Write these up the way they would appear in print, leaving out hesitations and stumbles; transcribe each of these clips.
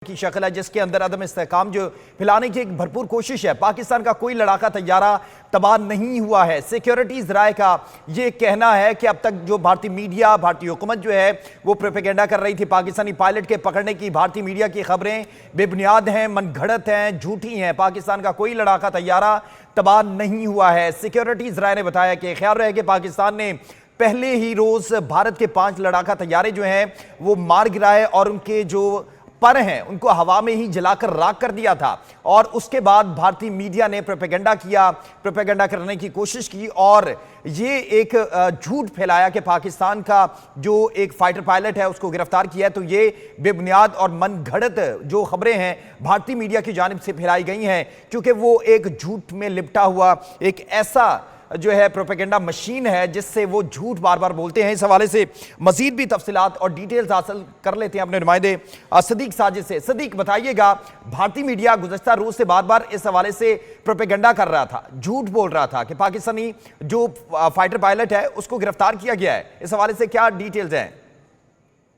کی شکل ہے جس کے اندر عدم استحکام جو پھیلانے کی ایک بھرپور کوشش ہے۔ پاکستان کا کوئی لڑاکا طیارہ تباہ نہیں ہوا ہے۔ سیکیورٹی ذرائع کا یہ کہنا ہے کہ اب تک جو بھارتی میڈیا، بھارتی حکومت جو ہے وہ پروپیگنڈا کر رہی تھی پاکستانی پائلٹ کے پکڑنے کی، بھارتی میڈیا کی خبریں بے بنیاد ہیں، من گھڑت ہیں، جھوٹی ہیں۔ پاکستان کا کوئی لڑاکا طیارہ تباہ نہیں ہوا ہے۔ سیکیورٹی ذرائع نے بتایا کہ خیال رہے کہ پاکستان نے پہلے ہی روز بھارت کے 5 لڑاکا طیارے جو ہیں وہ مار گرائے اور ان کے جو پر ہیں ان کو ہوا میں ہی جلا کر راکھ کر دیا تھا، اور اس کے بعد بھارتی میڈیا نے پروپیگنڈا کرنے کی کوشش کی اور یہ ایک جھوٹ پھیلایا کہ پاکستان کا جو ایک فائٹر پائلٹ ہے اس کو گرفتار کیا ہے۔ تو یہ بے بنیاد اور من گھڑت جو خبریں ہیں بھارتی میڈیا کی جانب سے پھیلائی گئی ہیں، کیونکہ وہ ایک جھوٹ میں لپٹا ہوا ایک ایسا جو ہے پروپیگنڈا مشین ہے جس سے وہ جھوٹ بار بار بولتے ہیں۔ اس حوالے سے مزید بھی تفصیلات اور ڈیٹیلز حاصل کر لیتے ہیں اپنے نمائندے صدیق ساجد سے۔ صدیق بتائیے گا، بھارتی میڈیا گزشتہ روز سے بار بار اس حوالے سے پروپیگنڈا کر رہا تھا، جھوٹ بول رہا تھا کہ پاکستانی جو فائٹر پائلٹ ہے اس کو گرفتار کیا گیا ہے۔ اس حوالے سے کیا ڈیٹیلز ہیں؟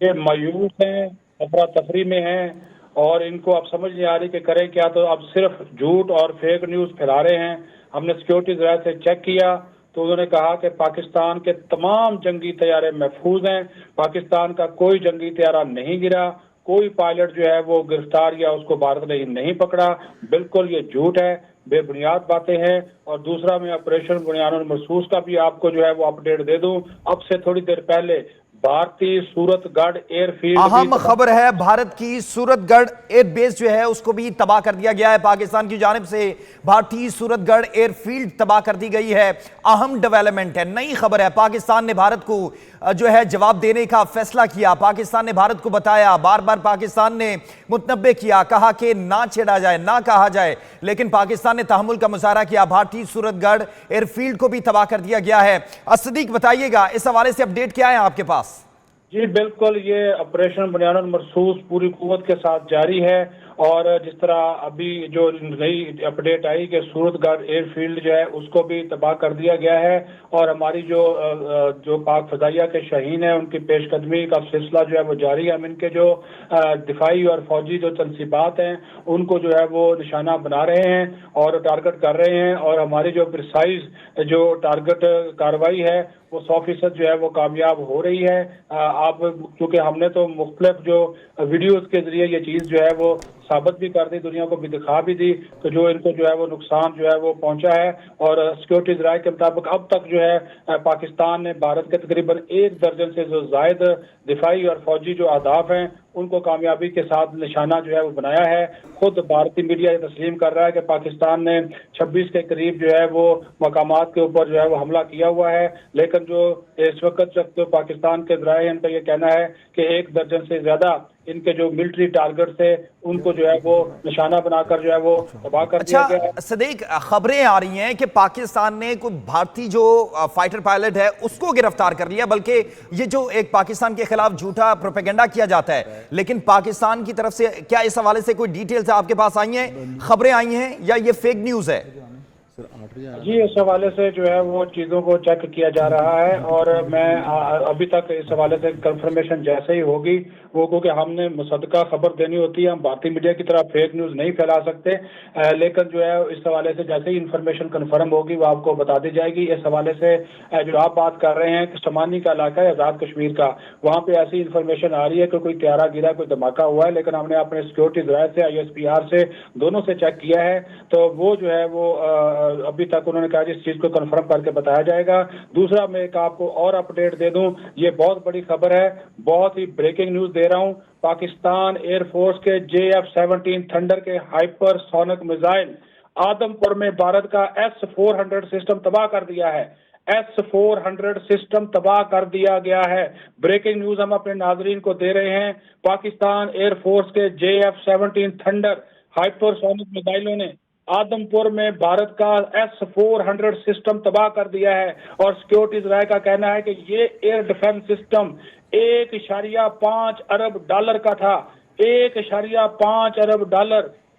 یہ مایوس ہیں، افراتفری میں ہیں اور ان کو اب سمجھ نہیں آ رہی کہ کریں کیا، تو اب صرف جھوٹ اور فیک نیوز پھیلا رہے ہیں۔ ہم نے سیکیورٹی ذرائع سے چیک کیا تو انہوں نے کہا کہ پاکستان کے تمام جنگی طیارے محفوظ ہیں، پاکستان کا کوئی جنگی طیارہ نہیں گرا، کوئی پائلٹ جو ہے وہ گرفتار یا اس کو بھارت نے نہیں پکڑا۔ بالکل یہ جھوٹ ہے، بے بنیاد باتیں ہیں۔ اور دوسرا میں آپریشن بنیان المرصوص کا بھی آپ کو جو ہے وہ اپڈیٹ دے دوں۔ اب سے تھوڑی دیر پہلے بھارتی سورت گڑھ ایئر فیلڈ اہم خبر ہے، بھارت کی سورت گڑھ ایئر بیس جو ہے اس کو بھی تباہ کر دیا گیا ہے پاکستان کی جانب سے۔ بھارتی سورت گڑھ ایئر فیلڈ تباہ کر دی گئی ہے۔ اہم ڈیولپمنٹ ہے، نئی خبر ہے۔ پاکستان نے بھارت کو جو ہے جواب دینے کا فیصلہ کیا۔ پاکستان نے بھارت کو بتایا، بار بار پاکستان نے متنبع کیا، کہا کہ نہ چھیڑا جائے، نہ کہا جائے، لیکن پاکستان نے تحمل کا مظاہرہ کیا۔ بھارتی سورت گڑھ ایئر فیلڈ کو بھی تباہ کر دیا گیا ہے۔ صدیق بتائیے گا اس حوالے سے اپڈیٹ کیا ہے آپ کے پاس؟ جی بالکل، یہ آپریشن بنیان المرصوص پوری قوت کے ساتھ جاری ہے، اور جس طرح ابھی جو نئی اپڈیٹ آئی کہ سورت گڑھ ایئر فیلڈ جو ہے اس کو بھی تباہ کر دیا گیا ہے، اور ہماری جو پاک فضائیہ کے شاہین ہیں ان کی پیش قدمی کا سلسلہ جو ہے وہ جاری ہے۔ ہم ان کے جو دفاعی اور فوجی جو تنصیبات ہیں ان کو جو ہے وہ نشانہ بنا رہے ہیں اور ٹارگٹ کر رہے ہیں، اور ہماری جو پریسائز جو ٹارگٹ کاروائی ہے وہ 100% جو ہے وہ کامیاب ہو رہی ہے۔ آپ کیونکہ ہم نے تو مختلف جو ویڈیوز کے ذریعے یہ چیز جو ہے وہ ثابت بھی کر دی، دنیا کو بھی دکھا بھی دی، تو جو ان کو جو ہے وہ نقصان جو ہے وہ پہنچا ہے۔ اور سیکیورٹی ذرائع کے مطابق اب تک جو ہے پاکستان نے بھارت کے تقریباً 1 درجن سے جو زائد دفاعی اور فوجی جو اہداف ہیں ان کو کامیابی کے ساتھ نشانہ جو ہے وہ بنایا ہے۔ خود بھارتی میڈیا یہ تسلیم کر رہا ہے کہ پاکستان نے 26 کے قریب جو ہے وہ مقامات کے اوپر جو ہے وہ حملہ کیا ہوا ہے، لیکن جو اس وقت جو پاکستان کے ذرائع ان کا یہ کہنا ہے کہ 1 درجن سے زیادہ ان کے جو ملٹری ٹارگٹ تھے ان کو جو ہے وہ نشانہ بنا کر جو ہے وہ تباہ کر دیا گیا ہے۔ صدیق، خبریں آ رہی ہیں کہ پاکستان نے کوئی بھارتی جو فائٹر پائلٹ ہے اس کو گرفتار کر لیا، بلکہ یہ جو ایک پاکستان کے خلاف جھوٹا پروپیگنڈا کیا جاتا ہے، لیکن پاکستان کی طرف سے کیا اس حوالے سے کوئی ڈیٹیلز آپ کے پاس آئی ہیں، خبریں آئی ہیں، یا یہ فیک نیوز ہے؟ جی اس حوالے سے جو ہے وہ چیزوں کو چیک کیا جا رہا ہے، اور میں ابھی تک اس حوالے سے کنفرمیشن جیسے ہی ہوگی وہ، کیونکہ ہم نے مصدقہ خبر دینی ہوتی ہے، ہم بھارتی میڈیا کی طرح فیک نیوز نہیں پھیلا سکتے، لیکن جو ہے اس حوالے سے جیسے ہی انفارمیشن کنفرم ہوگی وہ آپ کو بتا دی جائے گی۔ اس حوالے سے جو آپ بات کر رہے ہیں کہ سمانی کا علاقہ ہے آزاد کشمیر کا، وہاں پہ ایسی انفارمیشن آ رہی ہے کہ کوئی طیارہ گرا، کوئی دھماکہ ہوا ہے، لیکن ہم نے اپنے سیکیورٹی ذرائع سے ISPR سے دونوں سے چیک کیا ہے، تو وہ جو ہے وہ ابھی تک انہوں نے کہا جس چیز کو کنفرم کر کے بتایا جائے گا۔ دوسرا میں ایک آپ کو اور اپڈیٹ دے دوں، یہ بہت بڑی خبر ہے، بہت ہی بریکنگ نیوز دے رہا ہوں۔ پاکستان ایئر فورس کے JF-17 تھنڈر کے ہائپر سونک میزائل آدم پور میں بھارت کا S-400 سسٹم تباہ کر دیا ہے۔ S-400 سسٹم تباہ کر دیا گیا ہے۔ بریکنگ نیوز ہم اپنے ناظرین کو دے رہے ہیں۔ پاکستان ایئر فورس کے JF-17 تھنڈر ہائپر سونک میزائلوں نے آدم پور میں بھارت کا S-400 سسٹم تباہ کر دیا ہے، اور سیکیورٹی ذرائع کا کہنا ہے کہ یہ ایئر ڈیفنس سسٹم $1.5 ارب کا تھا۔ $1.5 ارب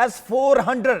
S-400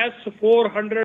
S-400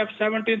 F-17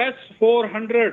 S-400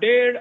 $1.5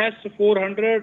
S-400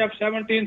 F-17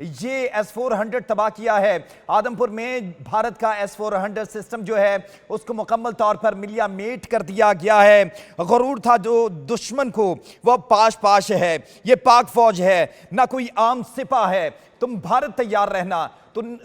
یہ S-400 تباہ کیا ہے۔ آدمپور میں بھارت کا S-400 سسٹم جو ہے اس کو مکمل طور پر ملیا میٹ کر دیا گیا ہے۔ غرور تھا جو دشمن کو، وہ پاش پاش ہے، یہ پاک فوج ہے، نہ کوئی عام سپاہ ہے۔ تم بھارت تیار رہنا،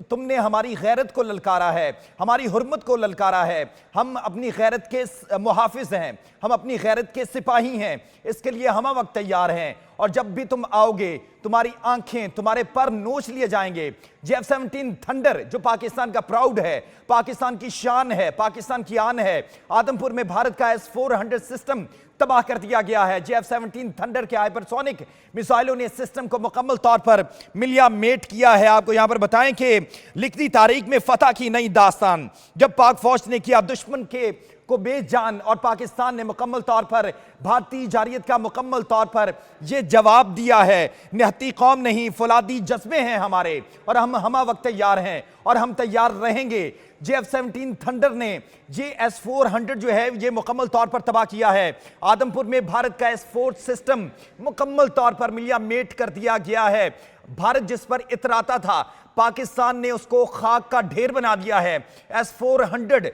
تم نے ہماری غیرت کو للکارا ہے، ہماری حرمت کو للکارا ہے۔ ہم اپنی غیرت کے محافظ ہیں، ہم اپنی غیرت کے سپاہی ہیں، اس کے لیے ہم وقت تیار ہیں۔ اور جب بھی تم آؤ گے تمہاری آنکھیں، تمہارے پر نوچ لیے جائیں گے۔ F-17 تھنڈر جو پاکستان کا پراؤڈ ہے، پاکستان کی شان ہے، پاکستان کی آن ہے، آدمپور میں بھارت کا S-400 سسٹم تباہ کر دیا گیا ہے۔ F-17 تھنڈر کے ہائپرسونک میزائلوں نے سسٹم کو مکمل طور پر ملیا میٹ کیا ہے۔ آپ کو یہاں پر بتائیں کہ لکھتی تاریخ میں فتح کی نئی داستان، جب پاک فوج نے کیا دشمن کو بے جان، اور پاکستان نے مکمل طور پر بھارتی جارحیت کا مکمل طور پر یہ جواب دیا ہے۔ نہتی قوم نہیں، فولادی جذبے ہیں ہمارے، اور ہم ہمہ وقت تیار ہیں اور ہم تیار رہیں گے۔ F-17 تھنڈر نے یہ S-400 جو ہے یہ مکمل طور پر تباہ کیا ہے۔ آدمپور میں بھارت کا S-4 سسٹم مکمل طور پر ملیا میٹ کر دیا گیا ہے۔ بھارت جس پر اتراتا تھا، پاکستان نے اس کو خاک کا ڈھیر بنا دیا ہے۔ S-400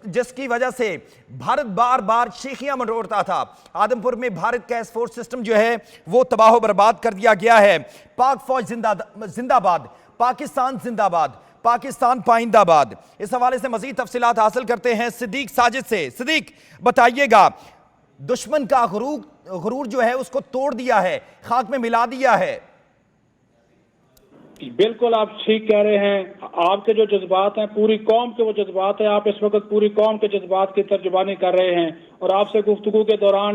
جس کی وجہ سے بھارت بار بار شیخیاں مروڑتا تھا، آدمپور میں بھارت کا S-4 سسٹم جو ہے وہ تباہ و برباد کر دیا گیا ہے۔ پاک فوج زندہ باد، پاکستان زندہ باد، پاکستان پائندہ باد۔ اس حوالے سے مزید تفصیلات حاصل کرتے ہیں صدیق ساجد سے۔ صدیق بتائیے گا، دشمن کا غرور جو ہے اس کو توڑ دیا ہے، خاک میں ملا دیا ہے۔ بالکل آپ ٹھیک کہہ رہے ہیں، آپ کے جو جذبات ہیں پوری قوم کے وہ جذبات ہیں، آپ اس وقت پوری قوم کے جذبات کی ترجمانی کر رہے ہیں، اور آپ سے گفتگو کے دوران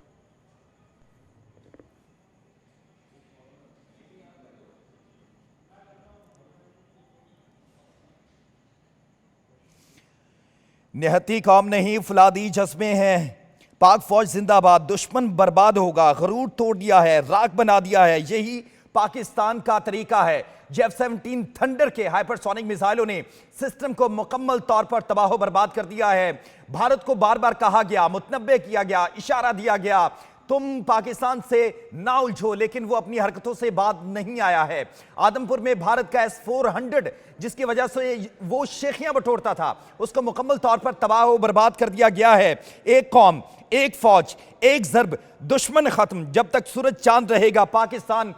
نہتی قوم نہیں، فولادی جذبے ہیں، پاک فوج زندہ باد، دشمن برباد ہوگا، غرور توڑ دیا ہے، راکھ بنا دیا ہے، یہی پاکستان کا طریقہ ہے۔ F-17 تھنڈر کے ہائپرسونک میزائلوں نے سسٹم کو مکمل طور پر تباہ و برباد کر دیا ہے۔ بھارت کو بار بار کہا گیا، متنبع کیا گیا، اشارہ دیا گیا، تم پاکستان سے نہ الجھو، لیکن وہ اپنی حرکتوں سے بعد نہیں آیا ہے۔ آدمپور میں بھارت کا S-400 جس کی وجہ سے وہ شیخیاں بٹورتا تھا، اس کو مکمل طور پر تباہ و برباد کر دیا گیا ہے۔ ایک قوم، ایک فوج، ایک ضرب، دشمن ختم۔ جب تک سورج چاند رہے گا پاکستان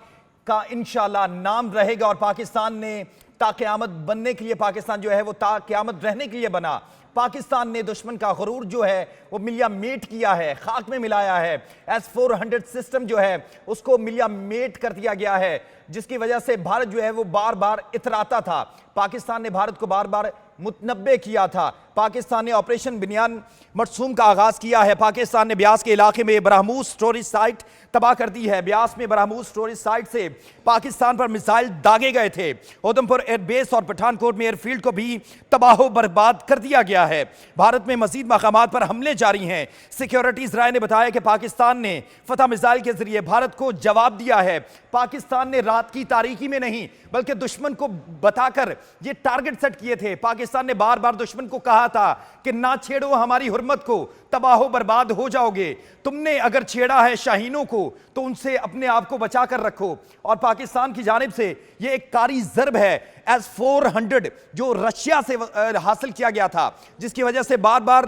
کا انشاءاللہ نام رہے گا، اور پاکستان نے تا قیامت بننے کے لیے، پاکستان جو ہے وہ تا قیامت رہنے کے لیے بنا۔ پاکستان نے دشمن کا غرور جو ہے وہ ملیا میٹ کیا ہے، خاک میں ملایا ہے۔ S-400 سسٹم جو ہے اس کو ملیا میٹ کر دیا گیا ہے، جس کی وجہ سے بھارت جو ہے وہ بار بار اتراتا تھا۔ پاکستان نے بھارت کو بار بار متنبع کیا تھا۔ پاکستان نے آپریشن بنیان مرسوم کا آغاز کیا ہے۔ پاکستان نے بیاس کے علاقے میں برہموس سٹوریج سائٹ تباہ کر دی ہے۔ بیاس میں برہموس سٹوریج سائٹ سے پاکستان پر میزائل داغے گئے تھے۔ اودھمپور ایئر بیس اور پٹھان کوٹ میں ایئر فیلڈ کو بھی تباہ و برباد کر دیا گیا ہے۔ بھارت میں مزید مقامات پر حملے جاری ہیں۔ سیکیورٹیز رائے نے بتایا کہ پاکستان نے فتح میزائل کے ذریعے بھارت کو جواب دیا ہے۔ پاکستان نے رات کی تاریکی میں نہیں بلکہ دشمن کو بتا کر یہ ٹارگٹ سیٹ کیے تھے۔ پاکستان نے بار بار دشمن کو کہا تھا کہ نہ چھیڑو ہماری حرمت کو، تباہ و برباد ہو جاؤ گے۔ تم نے اگر چھیڑا ہے شاہینوں کو تو ان سے اپنے آپ کو بچا کر رکھو۔ اور پاکستان کی جانب سے یہ ایک کاری ضرب ہے S-400 جو رشیا سے حاصل کیا گیا تھا، جس کی وجہ سے بار بار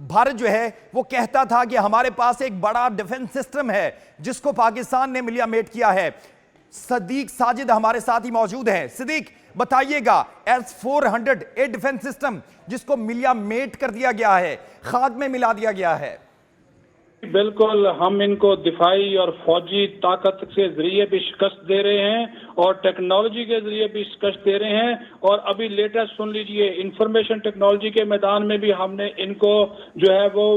بھارت جو ہے وہ کہتا تھا کہ ہمارے پاس ایک بڑا ڈیفنس سسٹم ہے جس کو پاکستان نے ملیا میٹ کیا ہے۔ صدیق ساجد ہمارے ساتھ ہی موجود ہیں۔ صدیق بتائیے گا، S-400 اے ڈیفنس سسٹم جس کو ملیا میٹ کر دیا گیا ہے، خاک میں ملا دیا گیا ہے۔ بالکل، ہم ان کو دفاعی اور فوجی طاقت کے ذریعے بھی شکست دے رہے ہیں اور ٹیکنالوجی کے ذریعے بھی شکست دے رہے ہیں، اور ابھی لیٹسٹ سن لیجئے، انفارمیشن ٹیکنالوجی کے میدان میں بھی ہم نے ان کو جو ہے وہ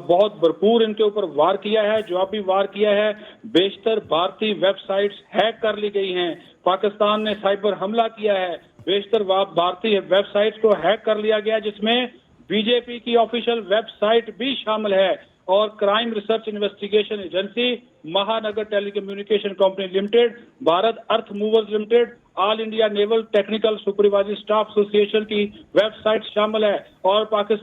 بہت بھرپور ان کے اوپر وار کیا ہے، جوابی وار کیا ہے۔ بیشتر بھارتی ویب سائٹس ہیک کر لی گئی ہیں، پاکستان نے سائبر حملہ کیا ہے، بیشتر بھارتی ویب سائٹس کو ہیک کر لیا گیا، جس میں بی جے پی کی آفیشیل ویب سائٹ بھی شامل ہے، اور crime research investigation agency, Mahanagar ٹیلی کمیونیکیشن کمپنی لمیٹڈ، بھارت ارتھ موورز لمیٹڈ، آل انڈیا نیول ٹیکنیکل سپروائزری سٹاف ایسوسی ایشن کی ویب سائٹ شامل ہے، اور پاکستان